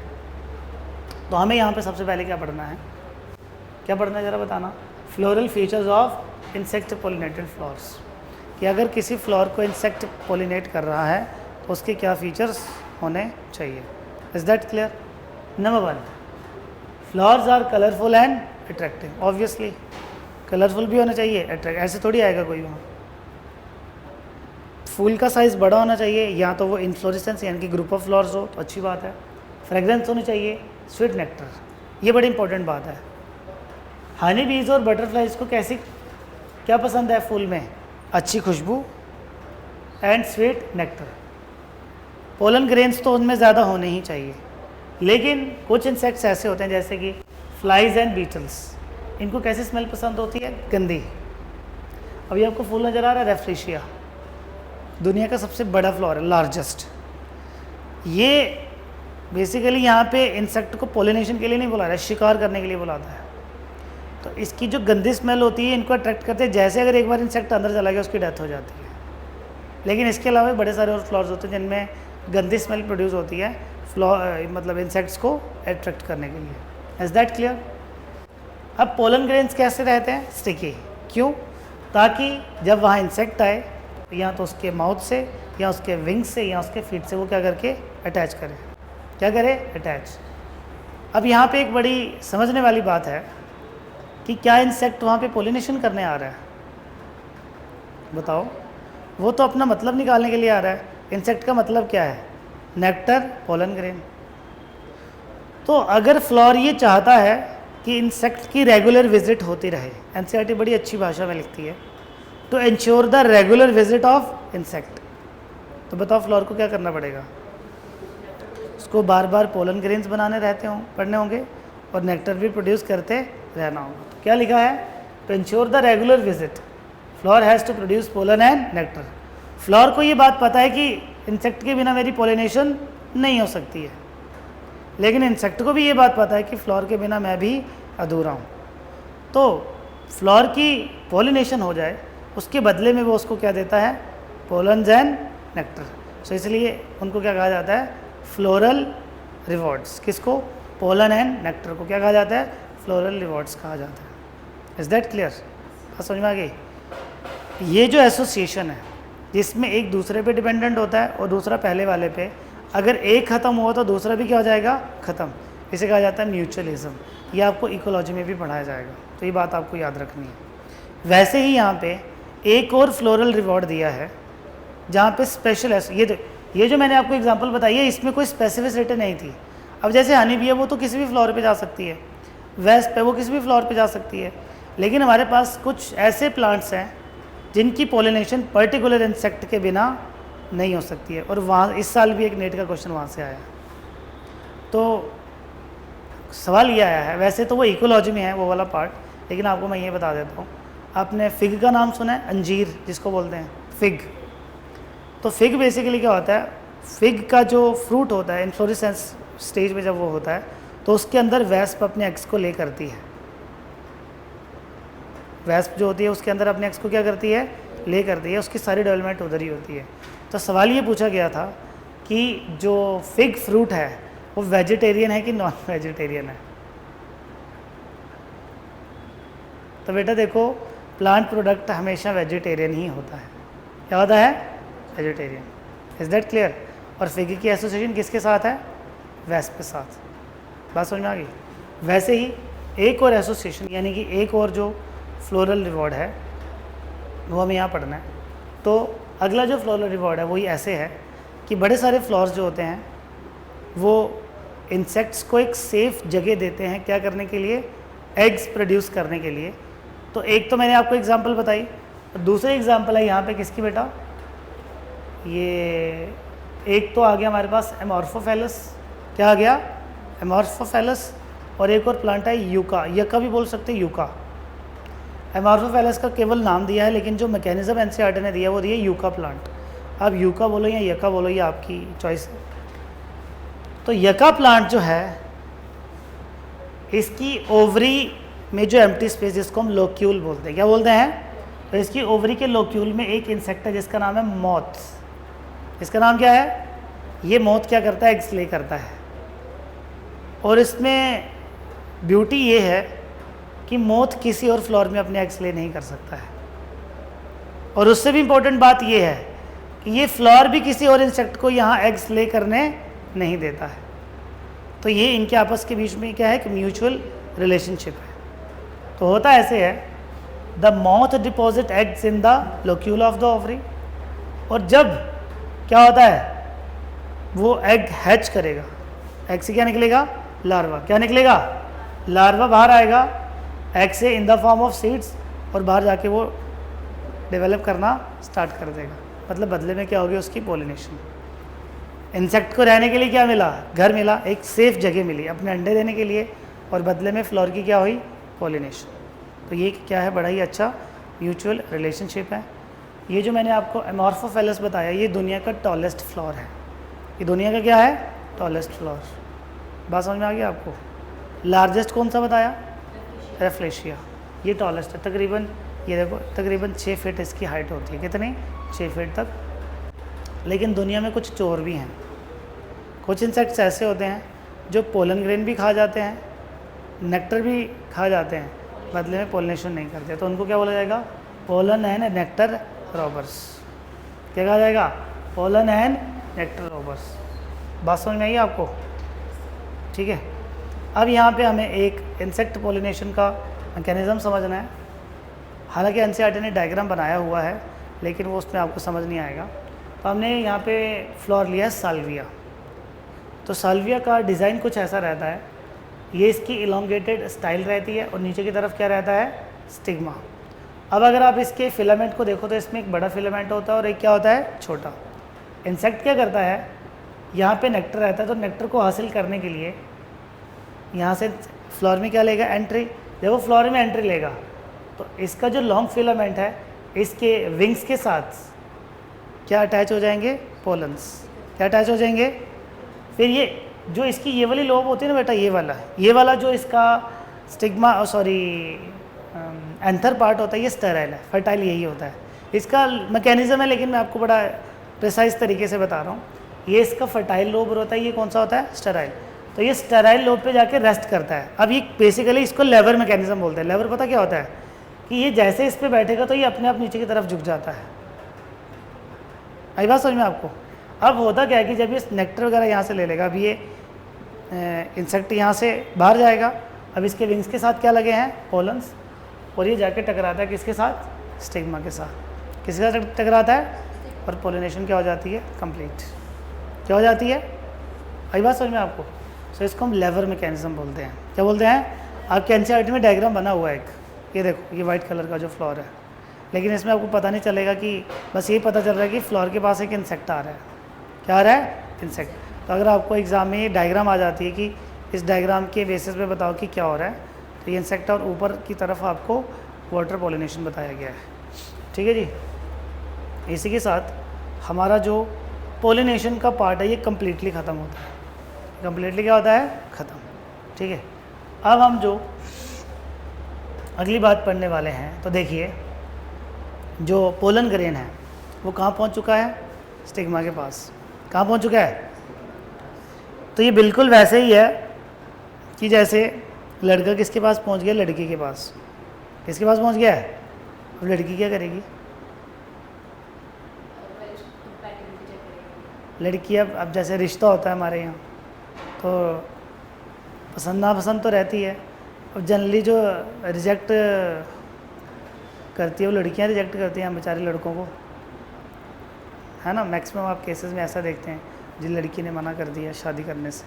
तो हमें यहाँ पे सबसे पहले क्या पढ़ना है, क्या पढ़ना है ज़रा बताना? Floral features of insect pollinated flowers, कि अगर किसी फ्लावर को इंसेक्ट पोलिनेट कर रहा है तो उसके क्या फीचर्स होने चाहिए। Is that clear? Number 1, flowers are colourful and attractive. Obviously colourful भी होना चाहिए, अट्रैक्ट, ऐसे थोड़ी आएगा कोई वहाँ। फूल का साइज़ बड़ा होना चाहिए, या तो वो इन्फ्लोरेसेंस यानी कि ग्रुप ऑफ फ्लावर्स हो तो अच्छी बात है। फ्रेगरेंस होनी चाहिए, स्वीट नेक्टर, ये बड़ी इंपॉर्टेंट बात है। हनी बीज और बटरफ्लाइज को कैसी क्या पसंद है फूल में? अच्छी खुशबू and sweet nectar. Pollen grains तो उनमें ज़्यादा होने ही चाहिए, लेकिन कुछ इंसेक्ट्स ऐसे होते हैं जैसे कि फ्लाइज एंड बीटल्स, इनको कैसी स्मेल पसंद होती है? गंदी। अभी आपको फूल नज़र आ रहा है रेफ्रेशिया, दुनिया का सबसे बड़ा फ्लावर है, लार्जेस्ट। ये बेसिकली यहाँ पे इंसेक्ट को पोलिनेशन के लिए नहीं बुला रहा है, शिकार करने के लिए बुलाता है। तो इसकी जो गंदी स्मेल होती है इनको अट्रैक्ट करते हैं, जैसे अगर एक बार इंसेक्ट अंदर चला गया उसकी डेथ हो जाती है। लेकिन इसके अलावा बड़े सारे और फ्लावर्स होते हैं जिनमें गंदी स्मेल प्रोड्यूस होती है मतलब इंसेक्ट्स को अट्रैक्ट करने के लिए। Is that clear? अब पोलन ग्रेन्स कैसे रहते हैं? स्टिकी। क्यों? ताकि जब वहाँ इंसेक्ट आए या तो उसके माउथ से या उसके विंग से या उसके फीट से वो क्या करके अटैच करे, क्या करे? अटैच। अब यहाँ पे एक बड़ी समझने वाली बात है कि क्या इंसेक्ट वहाँ पे पोलिनेशन करने आ रहा है? बताओ। वो तो अपना मतलब निकालने के लिए आ रहा है। इंसेक्ट का मतलब क्या है? Nectar, pollen grain. तो अगर फ्लावर ये चाहता है कि इंसेक्ट की रेगुलर विजिट होती रहे, एनसीईआरटी बड़ी अच्छी भाषा में लिखती है, to ensure the regular visit of insect, तो बताओ फ्लावर को क्या करना पड़ेगा? उसको बार बार पोलन ग्रेन्स पड़ने होंगे और नेक्टर भी प्रोड्यूस करते रहना होगा। तो क्या लिखा है? To ensure the regular visit flower has to produce pollen and nectar. Flower को ये बात पता है कि इंसेक्ट के बिना मेरी पोलिनेशन नहीं हो सकती है, लेकिन इंसेक्ट को भी ये बात पता है कि फ्लावर के बिना मैं भी अधूरा हूँ। तो फ्लावर की पोलिनेशन हो जाए उसके बदले में वो उसको क्या देता है? Pollens and nectar. सो इसलिए उनको क्या कहा जाता है? Floral rewards. किसको? पोलन एंड नेक्टर को क्या कहा जाता है? फ्लोरल रिवॉर्ड्स कहा जाता है। Is that clear? बात समझ में आ गई? ये जो एसोसिएशन है जिसमें एक दूसरे पे डिपेंडेंट होता है और दूसरा पहले वाले पे, अगर एक ख़त्म हुआ तो दूसरा भी क्या हो जाएगा? ख़त्म। इसे कहा जाता है म्यूचुअलिज्म। ये आपको इकोलॉजी में भी पढ़ाया जाएगा, तो ये बात आपको याद रखनी है। वैसे ही यहाँ पे एक और फ्लोरल रिवॉर्ड दिया है जहाँ पे स्पेशल है। ये जो मैंने आपको एग्जांपल बताई है इसमें कोई स्पेसिफिसिटी नहीं थी। अब जैसे हनी बी है वो तो किसी भी फ्लोर पे जा सकती है, वेस्प है वो किसी भी फ्लोर पे जा सकती है, लेकिन हमारे पास कुछ ऐसे प्लांट्स हैं जिनकी पोलिनेशन पर्टिकुलर इंसेक्ट के बिना नहीं हो सकती है। और वहाँ इस साल भी एक नेट का क्वेश्चन वहाँ से आया। तो सवाल ये आया है, वैसे तो वो इकोलॉजी में है वो वाला पार्ट, लेकिन आपको मैं ये बता देता हूँ। आपने फिग का नाम सुना है, अंजीर जिसको बोलते हैं फिग। तो फिग बेसिकली क्या होता है, फिग का जो फ्रूट होता है इन्फ्लोरेसेंस स्टेज में जब वो होता है तो उसके अंदर वेस्प अपने एग्स को ले करती है। वेस्प जो होती है उसके अंदर अपने एग्स को क्या करती है, ले करती है, उसकी सारी डेवलपमेंट उधर ही होती है। तो सवाल ये पूछा गया था कि जो फिग फ्रूट है वो वेजिटेरियन है कि नॉन वेजिटेरियन है। तो बेटा देखो, प्लांट प्रोडक्ट हमेशा वेजिटेरियन ही होता है। क्या होता है, वेजिटेरियन। Is that clear? और फिग की एसोसिएशन किसके साथ है, वेस्प के साथ। बात समझ में आ गई? वैसे ही एक और एसोसिएशन यानी कि एक और जो फ्लोरल रिवॉर्ड है वो हमें यहाँ पढ़ना है। तो अगला जो फ्लोरल रिवॉर्ड है वही ऐसे है कि बड़े सारे फ्लावर्स जो होते हैं वो इंसेक्ट्स को एक सेफ़ जगह देते हैं, क्या करने के लिए, एग्स प्रोड्यूस करने के लिए। तो एक तो मैंने आपको एग्जांपल बताई, दूसरी एग्जांपल है यहाँ पे किसकी बेटा, ये एक तो आ गया हमारे पास एमॉर्फोफेलस। क्या आ गया, एमॉर्फोफेलस। और एक और प्लांट है यूका, यका भी बोल सकते हैं, यूका। एमॉर्फोफेलस का केवल नाम दिया है, लेकिन जो मैकेनिज्म एनसीईआरटी ने दिया वो दिया यूका प्लांट। आप यूका बोलो या यका बोलो, ये आपकी चॉइस है। तो यका प्लांट जो है इसकी ओवरी में जो एम्प्टी स्पेस जिसको हम लोक्यूल बोलते हैं, क्या बोलते हैं, तो इसकी ओवरी के लोक्यूल में एक इंसेक्ट है जिसका नाम है मॉथ। इसका नाम क्या है, ये मॉथ क्या करता है, एग्स ले करता है। और इसमें ब्यूटी ये है कि मॉथ किसी और फ्लोर में अपने एग्स ले नहीं कर सकता है। और उससे भी इम्पोर्टेंट बात ये है कि ये फ्लोर भी किसी और इंसेक्ट को यहाँ एग्स ले करने नहीं देता है। तो ये इनके आपस के बीच में क्या है कि म्यूचुअल रिलेशनशिप है। तो होता ऐसे है, the moth deposit eggs in the locule of the ovary. और जब क्या होता है, वो एग हैच करेगा, एग से क्या निकलेगा, लार्वा। क्या निकलेगा, लार्वा बाहर आएगा एग से in the form of seeds, और बाहर जाके वो डेवलप करना स्टार्ट कर देगा। मतलब बदले में क्या होगी, उसकी पोलिनेशन। इंसेक्ट को रहने के लिए क्या मिला, घर मिला, एक सेफ जगह मिली अपने अंडे देने के लिए, और बदले में फ्लोर की क्या हुई, पोलिनेशन। तो ये क्या है, बड़ा ही अच्छा म्यूचुअल रिलेशनशिप है। ये जो मैंने आपको एमॉर्फोफेलस बताया, ये दुनिया का टॉलेस्ट फ्लोर है। ये दुनिया का क्या है, टॉलेस्ट फ्लोर। बात समझ में आ गई आपको? लार्जेस्ट कौन सा बताया, रेफ्लेशिया। ये टॉलेस्ट है, तकरीबन ये देखो तकरीबन 6 फीट इसकी हाइट होती है। कितनी, 6 फीट तक। लेकिन दुनिया में कुछ चोर भी हैं। कुछ इंसेक्ट्स ऐसे होते हैं जो पोलन ग्रेन भी खा जाते हैं, नेक्टर भी खा जाते हैं, बदले में पोलिनेशन नहीं करते। तो उनको क्या बोला जाएगा, पोलन एंड नेक्टर रॉबर्स। क्या कहा जाएगा, पोलन एंड नेक्टर रॉबर्स। बात समझ में आई आपको? ठीक है। अब यहाँ पे हमें एक इंसेक्ट पोलिनेशन का मैकेनिज़्म समझना है। हालांकि एनसीईआरटी ने डायग्राम बनाया हुआ है, लेकिन वो उसमें आपको समझ नहीं आएगा। तो हमने यहाँ पे फ्लोर लिया है साल्विया। तो साल्विया का डिज़ाइन कुछ ऐसा रहता है, ये इसकी इलोंगेटेड स्टाइल रहती है, और नीचे की तरफ क्या रहता है, स्टिग्मा। अब अगर आप इसके फिलामेंट को देखो तो इसमें एक बड़ा फिलामेंट होता है और एक क्या होता है, छोटा। इंसेक्ट क्या करता है, यहाँ पे नेक्टर रहता है, तो नेक्टर को हासिल करने के लिए यहाँ से फ्लोर में क्या लेगा, एंट्री। जब वो फ्लोर में एंट्री लेगा तो इसका जो लॉन्ग फिलामेंट है इसके विंग्स के साथ क्या अटैच हो जाएंगे, पोलन्स। क्या अटैच हो जाएंगे, फिर ये जो इसकी ये वाली लोब होती है ना बेटा, ये वाला जो इसका स्टिग्मा, सॉरी एंथर पार्ट होता है, ये स्टेराइल है, फर्टाइल यही होता है। इसका मैकेनिज्म है, लेकिन मैं आपको बड़ा प्रिसाइज तरीके से बता रहा हूँ। ये इसका फर्टाइल लोब होता है, ये कौन सा होता है, स्टेराइल। तो ये स्टेराइल लोब पे जाके रेस्ट करता है। अब ये बेसिकली इसको लेवर मैकेनिज्म बोलते हैं। लेवर पता क्या होता है कि ये जैसे इस पर बैठेगा तो ये अपने आप नीचे की तरफ झुक जाता है। आई बात समझ में आपको? अब होता क्या है कि जब ये नेक्टर वगैरह यहाँ से ले लेगा, अब ये इंसेक्ट यहाँ से बाहर जाएगा। अब इसके विंग्स के साथ क्या लगे हैं, पोलन्स, और ये जाके टकराता है किसके साथ, स्टिग्मा के साथ। किसके साथ टकराता है, और पोलिनेशन क्या हो जाती है, कंप्लीट। क्या हो जाती है, आई बात समझ में आपको? सो इसको हम लेवर मैकेनिज्म बोलते हैं। क्या बोलते हैं? आपके एनसीईआरटी में डायग्राम बना हुआ है एक, ये देखो, ये वाइट कलर का जो फ्लोर है, लेकिन इसमें आपको पता नहीं चलेगा कि बस ये पता चल रहा है कि फ्लोर के पास एक इंसेक्ट आ रहा है। क्या आ रहा है? इंसेक्ट। तो अगर आपको एग्जाम में ये डायग्राम आ जाती है कि इस डायग्राम के बेसिस पे बताओ कि क्या हो रहा है, तो ये इंसेक्ट और ऊपर की तरफ आपको वाटर पॉलिनेशन बताया गया है। ठीक है जी। इसी के साथ हमारा जो पॉलिनेशन का पार्ट है ये कम्प्लीटली ख़त्म होता है। कम्प्लीटली क्या होता है? ख़त्म। ठीक है। अब हम जो अगली बात पढ़ने वाले हैं, तो देखिए जो पोलन ग्रेन है वो कहाँ पहुँच चुका है? स्टिग्मा के पास। कहाँ पहुँच चुका है? तो ये बिल्कुल वैसे ही है कि जैसे लड़का किसके पास पहुँच गया? लड़की के पास। किसके पास पहुँच गया है? अब लड़की क्या करेगी? लड़की अब जैसे रिश्ता होता है हमारे यहाँ, तो पसंद नापसंद तो रहती है। अब जनरली जो रिजेक्ट करती है वो लड़कियाँ रिजेक्ट करती हैं बेचारे लड़कों को, है ना। मैक्सिमम आप केसेस में ऐसा देखते हैं जिन लड़की ने मना कर दिया शादी करने से।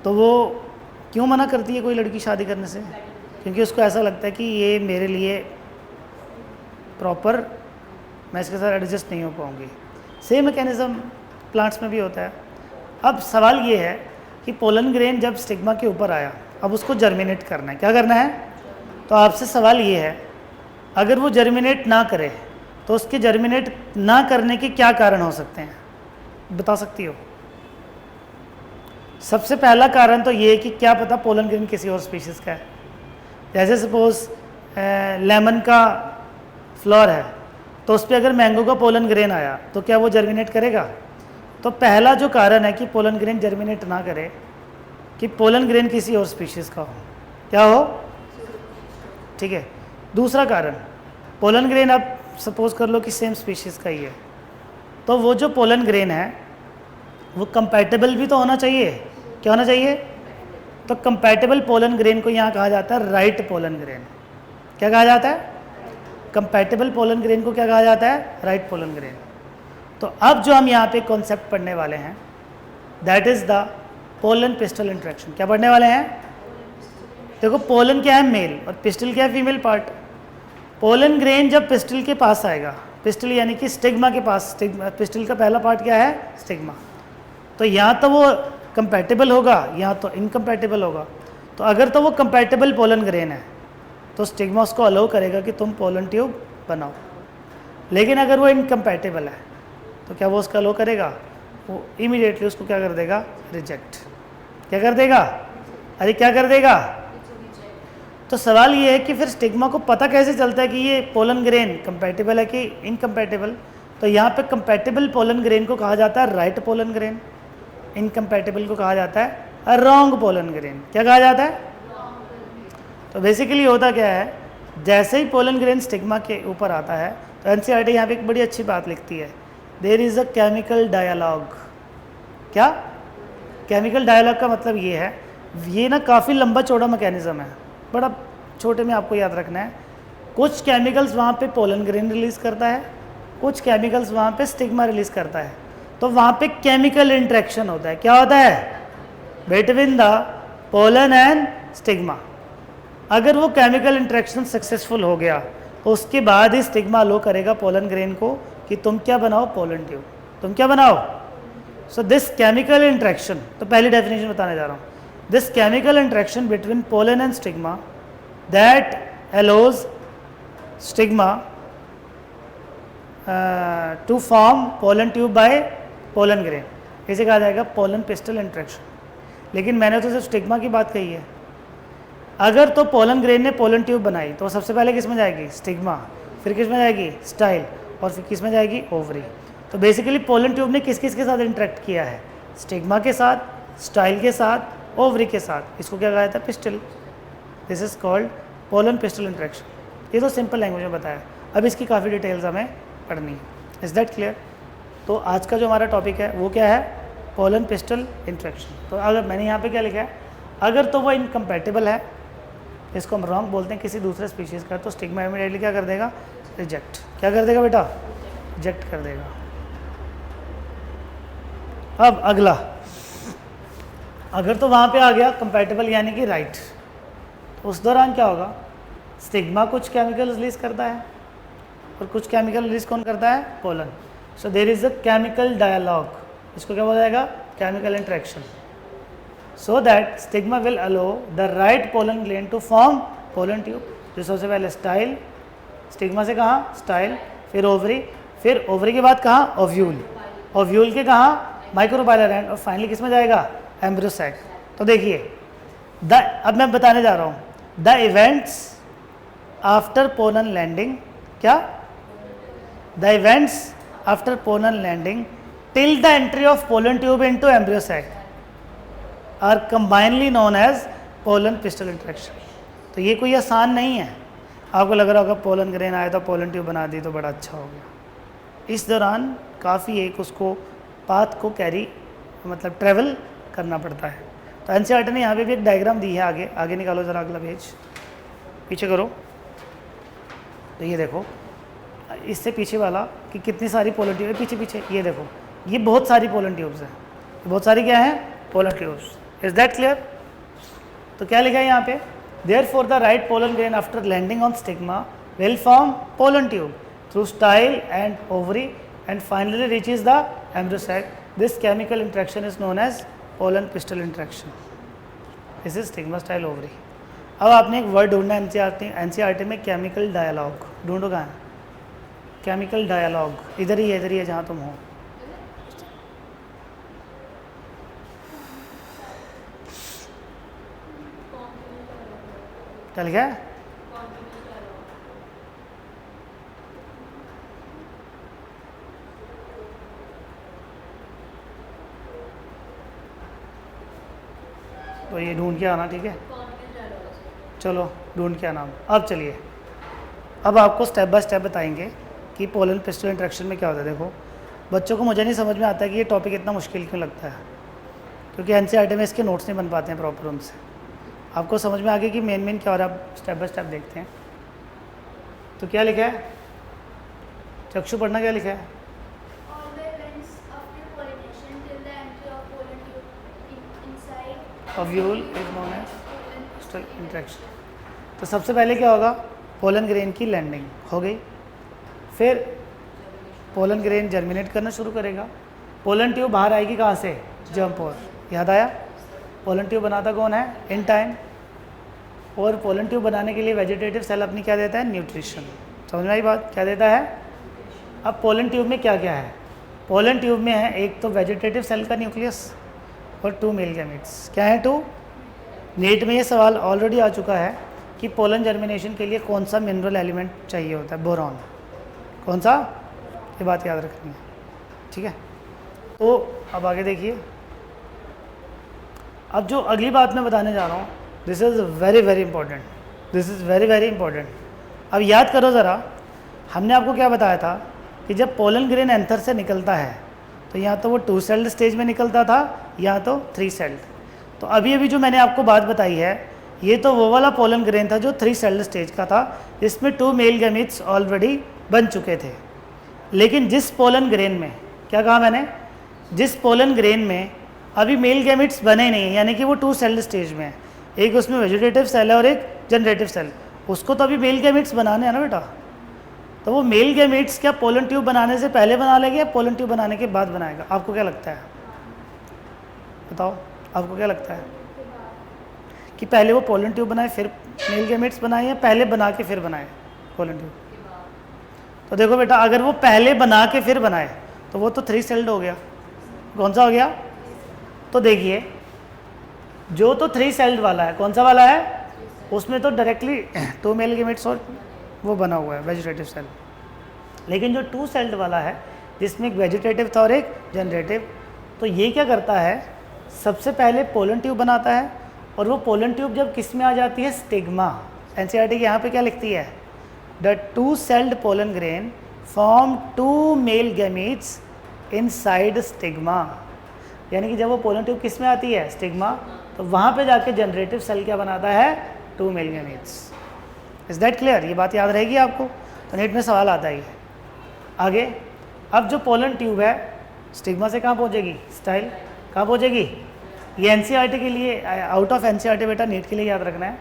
तो वो क्यों मना करती है कोई लड़की शादी करने से? क्योंकि उसको ऐसा लगता है कि ये मेरे लिए प्रॉपर, मैं इसके साथ एडजस्ट नहीं हो पाऊँगी। सेम मैकेनिज़्म प्लांट्स में भी होता है। अब सवाल ये है कि पोलन ग्रेन जब स्टिग्मा के ऊपर आया, अब उसको जर्मिनेट करना है। क्या करना है? तो आपसे सवाल ये है, अगर वो जर्मिनेट ना करे तो उसके जर्मिनेट ना करने के क्या कारण हो सकते हैं, बता सकती हो? सबसे पहला कारण तो ये है कि क्या पता पोलन ग्रेन किसी और स्पीशीज़ का है। जैसे सपोज लेमन का फ्लोर है, तो उस पर अगर मैंगो का पोलन ग्रेन आया तो क्या वो जर्मिनेट करेगा? तो पहला जो कारण है कि पोलन ग्रेन जर्मिनेट ना करे कि पोलन ग्रेन किसी और स्पीशीज़ का हो। क्या हो? ठीक है। दूसरा कारण, पोलन ग्रेन आप सपोज कर लो कि सेम स्पीशीज़ का ही है, तो वो जो पोलन ग्रेन है वो कंपैटिबल भी तो होना चाहिए। क्या होना चाहिए? तो कंपैटिबल पोलन ग्रेन को यहाँ कहा जाता है राइट पोलन ग्रेन। क्या कहा जाता है? कंपैटिबल पोलन ग्रेन को क्या कहा जाता है? Right pollen grain. तो अब जो हम यहाँ पे कॉन्सेप्ट पढ़ने वाले हैं, that is the pollen pistol interaction. क्या पढ़ने वाले हैं? देखो, पोलन क्या है? मेल, और पिस्टल क्या है? Female part. पोलन ग्रेन जब पिस्टल के पास आएगा, पिस्टल यानी कि स्टिग्मा के पास, पिस्टल का पहला पार्ट क्या है? स्टिग्मा। तो यहाँ तो वो कंपैटिबल होगा, यहाँ तो इनकम्पैटिबल होगा। तो अगर तो वो कंपैटिबल पोलन ग्रेन है तो स्टिग्मा उसको अलाउ करेगा कि तुम पोलन ट्यूब बनाओ। लेकिन अगर वो इनकम्पैटिबल है तो क्या वो उसका अलाउ करेगा? वो इमीडिएटली उसको क्या कर देगा? रिजेक्ट। क्या कर देगा? अरे क्या कर देगा? तो सवाल ये है कि फिर स्टिग्मा को पता कैसे चलता है कि ये पोलन ग्रेन कंपैटिबल है कि इनकम्पैटिबल? तो यहाँ पे कंपैटिबल पोलन ग्रेन को कहा जाता है राइट पोलन ग्रेन, इनकम्पैटिबल को कहा जाता है रॉन्ग पोलन ग्रेन। क्या कहा जाता है? तो बेसिकली होता क्या है, जैसे ही पोलन ग्रेन स्टिग्मा के ऊपर आता है तो एनसीईआरटी यहाँ पे एक बड़ी अच्छी बात लिखती है, there is a chemical dialogue. क्या? केमिकल डायलॉग का मतलब ये है, ये ना काफ़ी लंबा चौड़ा मैकेनिज़्म है, बड़ा छोटे में आपको याद रखना है। कुछ केमिकल्स वहाँ पे पोलन ग्रेन रिलीज़ करता है, कुछ केमिकल्स वहाँ पे स्टिग्मा रिलीज़ करता है। तो वहाँ पे केमिकल इंट्रैक्शन होता है। क्या होता है? Between the pollen and stigma. अगर वो केमिकल इंट्रैक्शन सक्सेसफुल हो गया तो उसके बाद ही स्टिग्मा लो करेगा पोलन ग्रेन को कि तुम क्या बनाओ? Pollen tube. तुम क्या बनाओ? सो दिस केमिकल इंट्रैक्शन, तो पहली डेफिनेशन बताने जा रहा हूँ, this chemical interaction between pollen and stigma that allows stigma to form pollen tube by pollen grain, इसे कहा जाएगा पोलन पिस्टल इंट्रैक्शन। लेकिन मैंने तो सिर्फ स्टिग्मा की बात कही है। अगर तो पोलन ग्रेन ने पोलन ट्यूब बनाई तो सबसे पहले किस में जाएगी? स्टिग्मा, फिर किस में जाएगी? स्टाइल, और फिर किस में जाएगी? ओवरी। तो बेसिकली पोलन ट्यूब ने किस किस के साथ इंटरेक्ट किया है? स्टिग्मा के साथ, स्टाइल के साथ, ओवरी के साथ। इसको क्या कहा जाता है? Pistol. This is called pollen pistil interaction. ये तो सिंपल लैंग्वेज में बताया, अब इसकी काफ़ी डिटेल्स हमें पढ़नी है। Is that clear? तो आज का जो हमारा टॉपिक है वो क्या है? Pollen pistil interaction. तो अगर मैंने यहाँ पे क्या लिखा है, अगर तो वो इनकम्पैटिबल है, इसको हम रॉन्ग बोलते हैं, किसी दूसरे स्पीशीज़ का, तो स्टिग्मा इमीडिएटली क्या कर देगा? रिजेक्ट। क्या कर देगा बेटा? रिजेक्ट कर देगा। अब अगला, अगर तो वहाँ पे आ गया कंपैटिबल यानी कि राइट, तो उस दौरान क्या होगा, स्टिग्मा कुछ केमिकल रिलीज करता है और कुछ केमिकल रिलीज कौन करता है, pollen. So there is a chemical dialogue, इसको क्या बोला जाएगा, chemical interaction, so that stigma will allow the right pollen gland to form pollen tube. जो सबसे पहले स्टाइल, स्टिग्मा से कहाँ, स्टाइल, फिर ओवरी के बाद कहाँ, ओव्यूल, ओव्यूल के कहाँ, माइक्रोबाइलर एंड, और फाइनली किस में जाएगा, एम्ब्रियो सैक। तो देखिए अब मैं बताने जा रहा हूँ the events after pollen landing, क्या, the events after pollen landing till the entry of pollen tube into embryo sac are combinedly known as pollen pistil interaction. तो ये कोई आसान नहीं है, आपको लग रहा होगा पोलन ग्रेन आया तो पोलन ट्यूब बना दी तो बड़ा अच्छा हो गया। इस दौरान काफ़ी एक उसको पाथ को कैरी मतलब ट्रेवल करना पड़ता है। तो एनसीईआरटी ने यहाँ पे भी एक डायग्राम दी है, आगे निकालो ज़रा, अगला पेज पीछे करो। तो ये देखो इससे पीछे वाला कि कितनी सारी पोलन ट्यूब है, पीछे ये देखो, ये बहुत सारी पोलन ट्यूब्स हैं, बहुत सारी क्या है, pollen tubes. Is that clear? तो क्या लिखा है यहाँ पे, therefore the right pollen grain after landing on stigma will form pollen tube through style and ovary and finally reaches the embryo sac. This chemical interaction is known as pollen pistil interaction. This is stigma style ovary. अब आपने एक word ढूंढना है NCERT में, chemical dialogue. ढूंढो कहाँ है, chemical dialogue, इधर ही है जहाँ तुम हो। क्या लिखा है, तो ये ढूंढ के आना, ठीक है, चलो ढूंढ के आना। अब चलिए, अब आपको स्टेप बाय स्टेप बताएंगे कि पोलन पिस्टल इंटरेक्शन में क्या होता है। देखो बच्चों को मुझे नहीं समझ में आता है कि ये टॉपिक इतना मुश्किल क्यों लगता है, क्योंकि एनसीईआरटी में इसके नोट्स नहीं बन पाते हैं प्रॉपर उनसे। आपको समझ में आ गया कि मेन क्या हो रहा है, आप स्टेप बाय स्टेप देखते हैं। तो क्या लिखा है, चक्षु पढ़ना, क्या लिखा है, ovule is known as pistil interaction. तो सबसे पहले क्या होगा, पोलन ग्रेन की लैंडिंग हो गई, फिर पोलन ग्रेन जर्मिनेट करना शुरू करेगा, पोलन ट्यूब बाहर आएगी कहाँ से, जंप और, याद आया, पोलन ट्यूब बनाता कौन है, इन टाइम, और पोलन ट्यूब बनाने के लिए वेजिटेटिव सेल अपनी क्या देता है, न्यूट्रिशन। समझ में आई बात, क्या देता है। अब पोलन ट्यूब में क्या क्या है, पोलन ट्यूब में है एक तो वेजिटेटिव सेल का न्यूक्लियस और 2 मेल गैमेट्स। क्या है 2? नीट में ये सवाल ऑलरेडी आ चुका है कि पोलन जर्मिनेशन के लिए कौन सा मिनरल एलिमेंट चाहिए होता है, बोरॉन। कौन सा, ये बात याद रखनी है, ठीक है। तो अब आगे देखिए, अब जो अगली बात मैं बताने जा रहा हूँ, this is very very important, this is very very important. अब याद करो ज़रा, हमने आपको क्या बताया था कि जब पोलन ग्रेन एंथर से निकलता है तो या तो वो 2 सेल्ड स्टेज में निकलता था या तो 3 सेल्ड। तो अभी जो मैंने आपको बात बताई है, ये तो वो वाला पोलन ग्रेन था जो 3 सेल्ड स्टेज का था, जिसमें 2 मेल गैमीट्स ऑलरेडी बन चुके थे। लेकिन जिस पोलन ग्रेन में, क्या कहा मैंने, जिस पोलन ग्रेन में अभी मेल गैमीट्स बने नहीं, यानी कि वो 2 सेल्ड स्टेज में है, एक उसमें वेजिटेटिव सेल है और एक जनरेटिव सेल, उसको तो अभी मेल गैमीट्स बनाने हैं ना बेटा। तो वो मेल गैमीट्स क्या पोलन ट्यूब बनाने से पहले बना लेंगे या पोलन ट्यूब बनाने के बाद बनाएगा, आपको क्या लगता है, बताओ आपको क्या लगता है कि पहले वो पोलन ट्यूब बनाए फिर मेल गैमीट्स बनाए, या पहले बना के फिर बनाए पोलन ट्यूब? तो देखो बेटा, अगर वो पहले बना के फिर बनाए तो वो तो 3 सेल्ड हो गया। कौन सा हो गया? तो देखिए, जो तो 3 सेल्ड वाला है, कौन सा वाला है, उसमें तो डायरेक्टली 2 मेल गैमीट्स और वो बना हुआ है वेजिटेटिव सेल। लेकिन जो 2 सेल्ड वाला है, जिसमें एक वेजिटेटिव था और एक जनरेटिव, तो ये क्या करता है, सबसे पहले पोलन ट्यूब बनाता है, और वो पोलन ट्यूब जब किस में आ जाती है, स्टिग्मा। एनसीईआरटी के यहाँ पे क्या लिखती है, the 2 sailed pollen grain form 2 male gametes inside stigma. यानी कि जब वो पोलन ट्यूब किस में आती है, स्टिग्मा, तो वहाँ पे जाके जनरेटिव सेल क्या बनाता है, 2 male gametes. Is that clear? ये बात याद रहेगी आपको, तो नेट में सवाल आता ही है। आगे, अब जो पोलन ट्यूब है स्टिग्मा से कहाँ पहुँचेगी, स्टाइल, कहाँ पहुँचेगी, ये एनसीईआरटी के लिए, आउट ऑफ एनसीईआरटी बेटा नीट के लिए याद रखना है।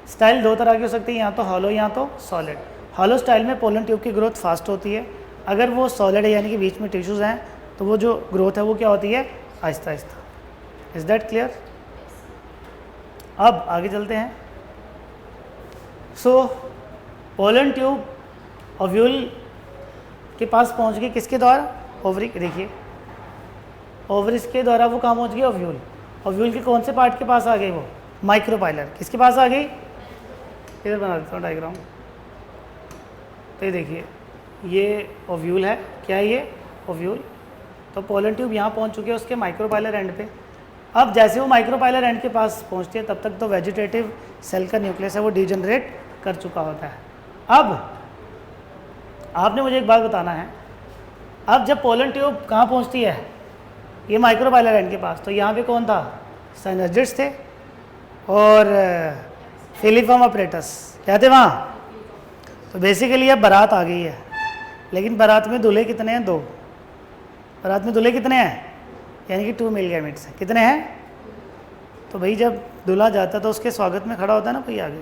स्टाइल दो तरह की हो सकती है, या तो हॉलो या तो सॉलिड। हॉलो स्टाइल में पोलन ट्यूब की ग्रोथ फास्ट होती है, अगर वो सॉलिड है यानी कि बीच में टिश्यूज़ हैं तो वो जो ग्रोथ है वो क्या होती है, Aahista Aahista. Is that clear? अब आगे चलते हैं। सो पोलन ट्यूब ओव्यूल के पास पहुंच गई किसके द्वारा, ओवरी। देखिए ओवरिस के द्वारा वो कहाँ पहुंच गई, ओव्यूल। ओव्यूल के कौन से पार्ट के पास आ गई वो, माइक्रोपाइलर। किसके पास आ गई, इधर बना देता हूँ डायग्राम। तो ये देखिए ये ओव्यूल है, क्या है ये, ओव्यूल। तो पोलन ट्यूब यहाँ पहुँच चुके हैं उसके माइक्रोपाइलर एंड पे। अब जैसे वो माइक्रोपाइलर एंड के पास पहुँचती है तब तक तो वेजिटेटिव सेल का न्यूक्लियस है वो डिजनरेट कर चुका होता है। अब आपने मुझे एक बात बताना है, अब जब पोलन ट्यूब कहाँ पहुँचती है, ये माइक्रोपाइलर एंड के पास, तो यहाँ पे कौन था, साइनर्जिड्स थे और फिलीफॉर्म अपरेटस क्या थे वहाँ। तो बेसिकली अब बारात आ गई है, लेकिन बारात में दूल्हे कितने हैं, दो। बारात में दूल्हे कितने हैं, यानी कि 2 मेल गैमेट्स हैं। कितने हैं, तो भाई जब दूल्हा जाता है तो उसके स्वागत में खड़ा होता है ना कोई आगे,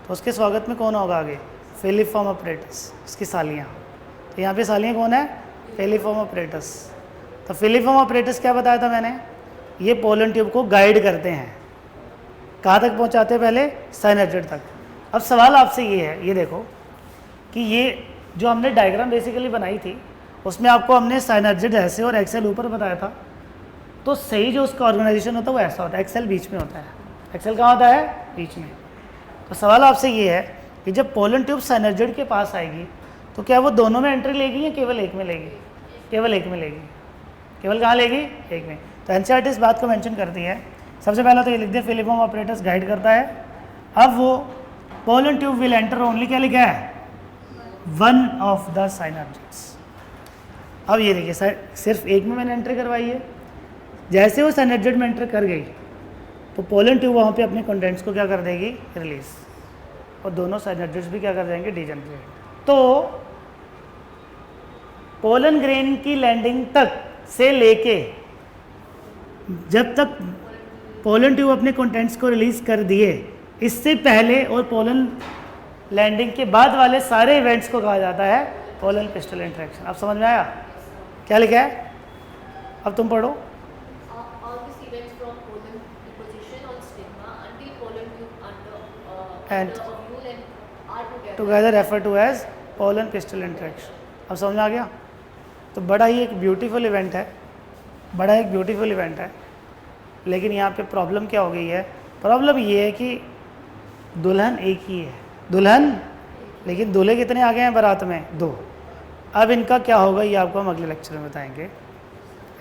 तो उसके स्वागत में कौन होगा आगे, फिलीफॉर्म अपरेटस, उसकी सालियाँ। तो यहाँ पे सालियाँ कौन है, फिलीफॉर्म अपरेटस। तो फिलीफॉर्म अपरेटस क्या बताया था मैंने, ये पोलन ट्यूब को गाइड करते हैं, कहाँ तक पहुँचाते हैं, पहले साइनर्जिड तक। अब सवाल आपसे ये है, ये देखो कि ये जो हमने डायग्राम बेसिकली बनाई थी उसमें आपको हमने साइनर्जिड ऐसे और एक्सेल ऊपर बताया था, तो सही जो उसका ऑर्गेनाइजेशन होता है वो ऐसा होता है, एक्सेल बीच में होता है। एक्सेल कहाँ होता है, बीच में। तो सवाल आपसे ये है कि जब पोलन ट्यूब साइनर्जिड के पास आएगी तो क्या वो दोनों में एंट्री लेगी या केवल एक में लेगी, केवल एक में लेगी। केवल कहाँ लेगी, एक में। तो एनसीईआरटी इस बात को मेंशन करती है। सबसे पहला तो ये लिख दे, फिलीफॉर्म ऑपरेटर्स गाइड करता है। अब वो pollen tube will enter only, क्या लिखा है, वन ऑफ द साइनर्जिड्स। अब ये देखिए सिर्फ एक में मैंने एंट्री करवाई है। जैसे वो साइनर्जिड में एंटर कर गई तो पोलन ट्यूब वहाँ पे अपने कंटेंट्स को क्या कर देगी, रिलीज, और दोनों साइनर्जिड्स भी क्या कर जाएंगे, डिजनरेट। तो पोलन ग्रेन की लैंडिंग तक से लेके जब तक पोलन ट्यूब अपने कंटेंट्स को रिलीज कर दिए, इससे पहले और पोलन लैंडिंग के बाद वाले सारे इवेंट्स को कहा जाता है पोलन पिस्टल इंटरेक्शन। अब समझ में आया क्या लिखा है, अब तुम पढ़ो। And together refer to as pollen pistil interaction. अब समझ में आ गया। तो बड़ा ही एक ब्यूटीफुल इवेंट है, बड़ा एक ब्यूटीफुल इवेंट है। लेकिन यहाँ पे प्रॉब्लम क्या हो गई है, प्रॉब्लम ये है कि दुल्हन एक ही है, दुल्हन, लेकिन दूल्हे कितने आ गए हैं बारात में, 2। अब इनका क्या होगा ये आपको हम अगले लेक्चर में बताएंगे।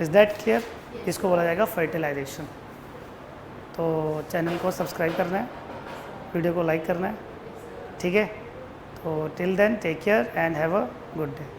Is that clear? इसको बोला जाएगा फर्टिलाइजेशन। तो चैनल को सब्सक्राइब करना है, वीडियो को लाइक करना है, ठीक है। तो till then take care and have a good day.